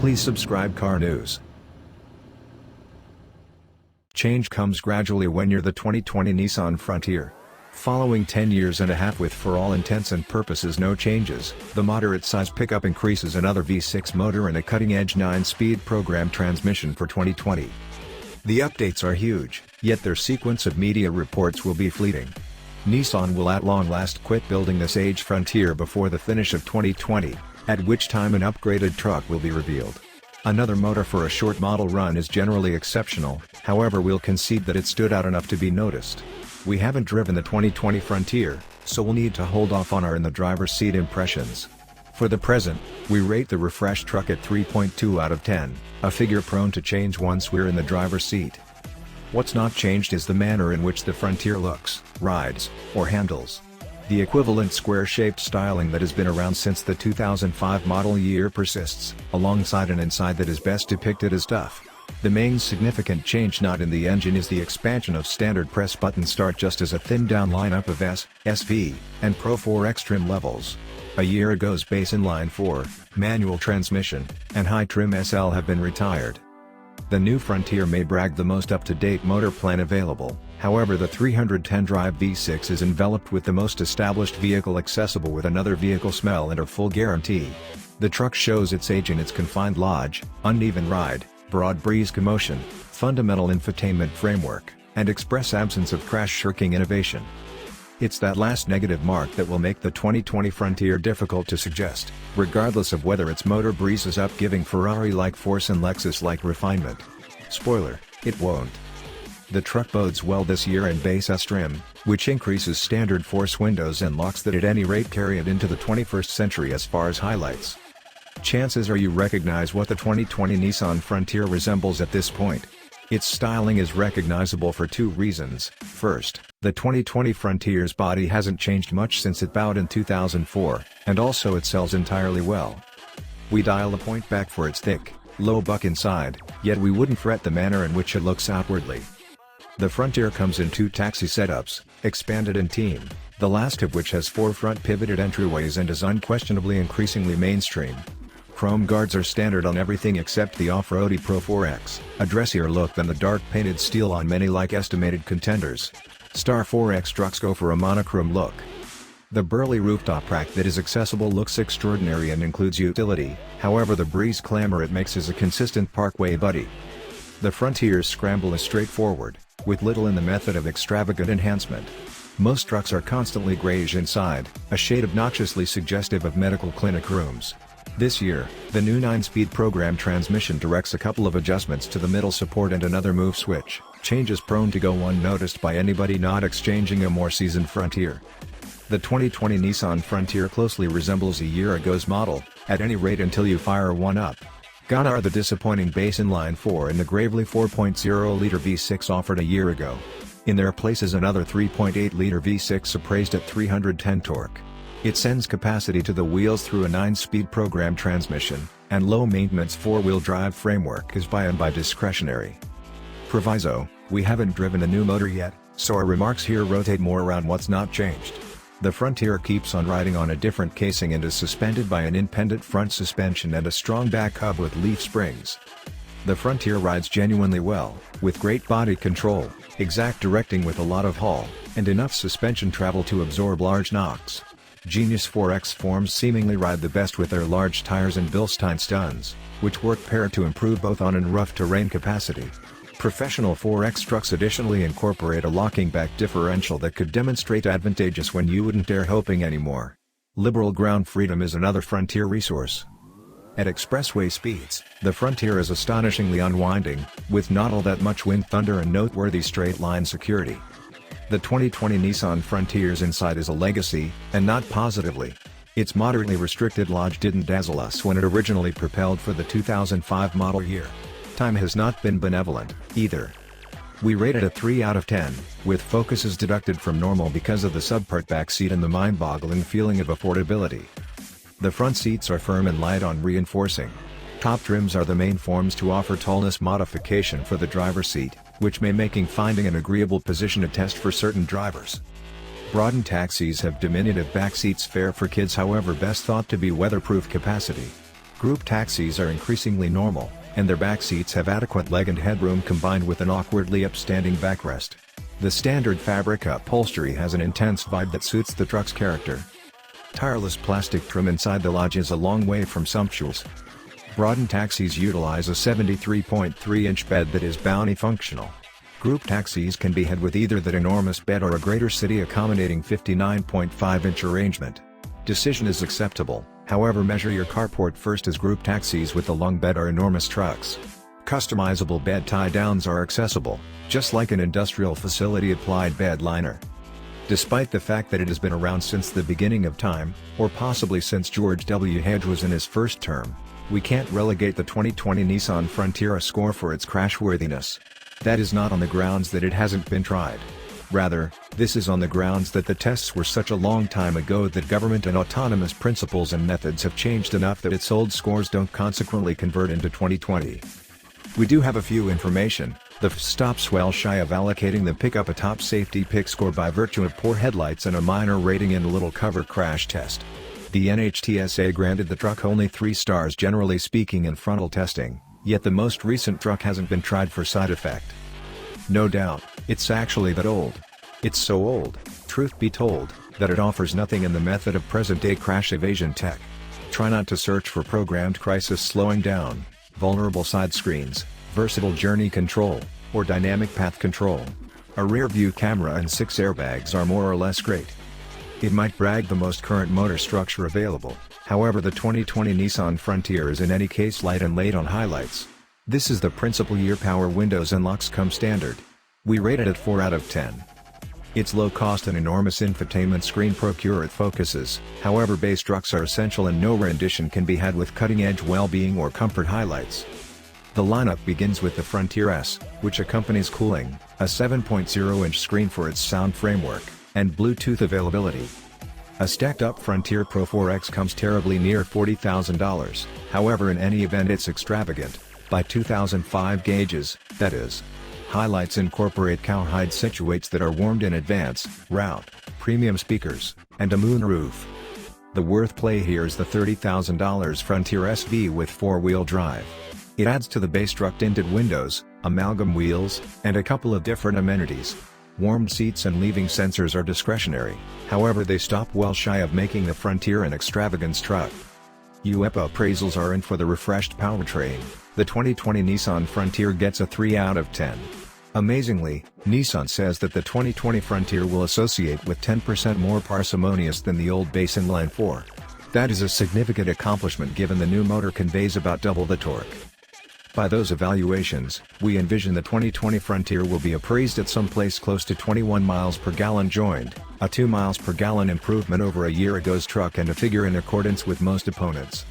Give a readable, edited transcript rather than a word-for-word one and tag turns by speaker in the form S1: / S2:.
S1: Please subscribe Car News. Change comes gradually when you're the 2020 Nissan Frontier. Following 10 years and a half with for all intents and purposes no changes, the moderate-size pickup increases another V6 motor and a cutting-edge 9-speed program transmission for 2020. The updates are huge, yet their sequence of media reports will be fleeting. Nissan will at long last quit building this age Frontier before the finish of 2020, at which time an upgraded truck will be revealed. Another motor for a short model run is generally exceptional, however we'll concede that it stood out enough to be noticed. We haven't driven the 2020 Frontier, so we'll need to hold off on our in the driver's seat impressions. For the present, we rate the refreshed truck at 3.2 out of 10, a figure prone to change once we're in the driver's seat. What's not changed is the manner in which the Frontier looks, rides, or handles. The equivalent square-shaped styling that has been around since the 2005 model year persists, alongside an inside that is best depicted as tough. The main significant change not in the engine is the expansion of standard press-button start just as a thinned-down lineup of S, SV, and Pro 4X trim levels. A year ago's base inline 4, manual transmission, and high-trim SL have been retired. The new Frontier may brag the most up-to-date motor plan available, however the 310-drive V6 is enveloped with the most established vehicle accessible with another vehicle smell and a full guarantee. The truck shows its age in its confined lodge, uneven ride, broad breeze commotion, fundamental infotainment framework, and express absence of crash-shirking innovation. It's that last negative mark that will make the 2020 Frontier difficult to suggest, regardless of whether its motor breezes up giving Ferrari-like force and Lexus-like refinement. Spoiler, it won't. The truck bodes well this year in base S trim, which increases standard force windows and locks that at any rate carry it into the 21st century as far as highlights. Chances are you recognize what the 2020 Nissan Frontier resembles at this point. Its styling is recognizable for two reasons. First, the 2020 Frontier's body hasn't changed much since it bowed in 2004, and also it sells entirely well. We dial a point back for its thick, low buck inside, yet we wouldn't fret the manner in which it looks outwardly. The Frontier comes in two taxi setups, expanded and team, the last of which has 4 front pivoted entryways and is unquestionably increasingly mainstream. Chrome guards are standard on everything except the off-roady Pro 4X, a dressier look than the dark painted steel on many like estimated contenders. Star 4X trucks go for a monochrome look. The burly rooftop rack that is accessible looks extraordinary and includes utility, however the breeze clamor it makes is a consistent parkway buddy. The Frontier's scramble is straightforward, with little in the method of extravagant enhancement. Most trucks are constantly grayish inside, a shade obnoxiously suggestive of medical clinic rooms. This year, the new 9-speed program transmission directs a couple of adjustments to the middle support and another move switch, changes prone to go unnoticed by anybody not exchanging a more seasoned Frontier. The 2020 Nissan Frontier closely resembles a year ago's model, at any rate until you fire one up. Gone are the disappointing base inline 4 and the gravely 4.0-liter V6 offered a year ago. In their place is another 3.8-liter V6 appraised at 310 torque. It sends capacity to the wheels through a 9-speed program transmission, and low-maintenance 4-wheel drive framework is by and by discretionary. Proviso: we haven't driven a new motor yet, so our remarks here rotate more around what's not changed. The Frontier keeps on riding on a different casing and is suspended by an independent front suspension and a strong back hub with leaf springs. The Frontier rides genuinely well, with great body control, exact directing with a lot of haul, and enough suspension travel to absorb large knocks. Genius 4X forms seemingly ride the best with their large tires and Bilstein studs, which work paired to improve both on and rough terrain capacity. Professional 4X trucks additionally incorporate a locking back differential that could demonstrate advantageous when you wouldn't dare hoping anymore. Liberal ground freedom is another Frontier resource. At expressway speeds, the Frontier is astonishingly unwinding, with not all that much wind thunder and noteworthy straight-line security. The 2020 Nissan Frontier's inside is a legacy, and not positively. Its moderately restricted lodge didn't dazzle us when it originally propelled for the 2005 model year. Time has not been benevolent, either. We rate it a 3 out of 10, with focuses deducted from normal because of the subpart back seat and the mind-boggling feeling of affordability. The front seats are firm and light on reinforcing. Top trims are the main forms to offer tallness modification for the driver's seat, which may making finding an agreeable position a test for certain drivers. Broadened taxis have diminutive back seats fair for kids, however best thought to be weatherproof capacity. Group taxis are increasingly normal, and their back seats have adequate leg and headroom combined with an awkwardly upstanding backrest. The standard fabric upholstery has an intense vibe that suits the truck's character. Tireless plastic trim inside the lodge is a long way from sumptuous. Broadened taxis utilize a 73.3-inch bed that is bounty functional. Group taxis can be had with either that enormous bed or a greater city accommodating 59.5-inch arrangement. Decision is acceptable, however measure your carport first, as group taxis with the long bed are enormous trucks. Customizable bed tie-downs are accessible, just like an industrial facility applied bed liner. Despite the fact that it has been around since the beginning of time, or possibly since George W. Hedge was in his first term, we can't relegate the 2020 Nissan Frontier a score for its crashworthiness. That is not on the grounds that it hasn't been tried. Rather, this is on the grounds that the tests were such a long time ago that government and autonomous principles and methods have changed enough that its old scores don't consequently convert into 2020. We do have a few information. The FS stops well shy of allocating the pickup a top safety pick score by virtue of poor headlights and a minor rating in a little cover crash test. The NHTSA granted the truck only 3 stars generally speaking in frontal testing, yet the most recent truck hasn't been tried for side effect. No doubt, it's actually that old. It's so old, truth be told, that it offers nothing in the method of present-day crash evasion tech. Try not to search for programmed crisis slowing down, vulnerable side screens, versatile journey control, or dynamic path control. A rear-view camera and 6 airbags are more or less great. It might brag the most current motor structure available, however the 2020 Nissan Frontier is in any case light and late on highlights. This is the principal year power windows and locks come standard. We rate it at 4 out of 10. Its low cost and enormous infotainment screen procure it focuses, however base trucks are essential and no rendition can be had with cutting-edge well-being or comfort highlights. The lineup begins with the Frontier S, which accompanies cooling, a 7.0-inch screen for its sound framework, and Bluetooth availability. A stacked-up Frontier Pro 4X comes terribly near $40,000, however in any event it's extravagant, by 2005 gauges, that is. Highlights incorporate cowhide situates that are warmed in advance, route, premium speakers, and a moonroof. The worth play here is the $30,000 Frontier SV with 4-wheel drive. It adds to the base truck tinted windows, amalgam wheels, and a couple of different amenities. Warmed seats and leaving sensors are discretionary, however they stop well shy of making the Frontier an extravagance truck. UEPA appraisals are in for the refreshed powertrain. The 2020 Nissan Frontier gets a 3 out of 10. Amazingly, Nissan says that the 2020 Frontier will associate with 10% more parsimonious than the old base inline 4. That is a significant accomplishment given the new motor conveys about double the torque. By those evaluations, we envision the 2020 Frontier will be appraised at some place close to 21 miles per gallon joined, a 2 miles per gallon improvement over a year ago's truck and a figure in accordance with most opponents.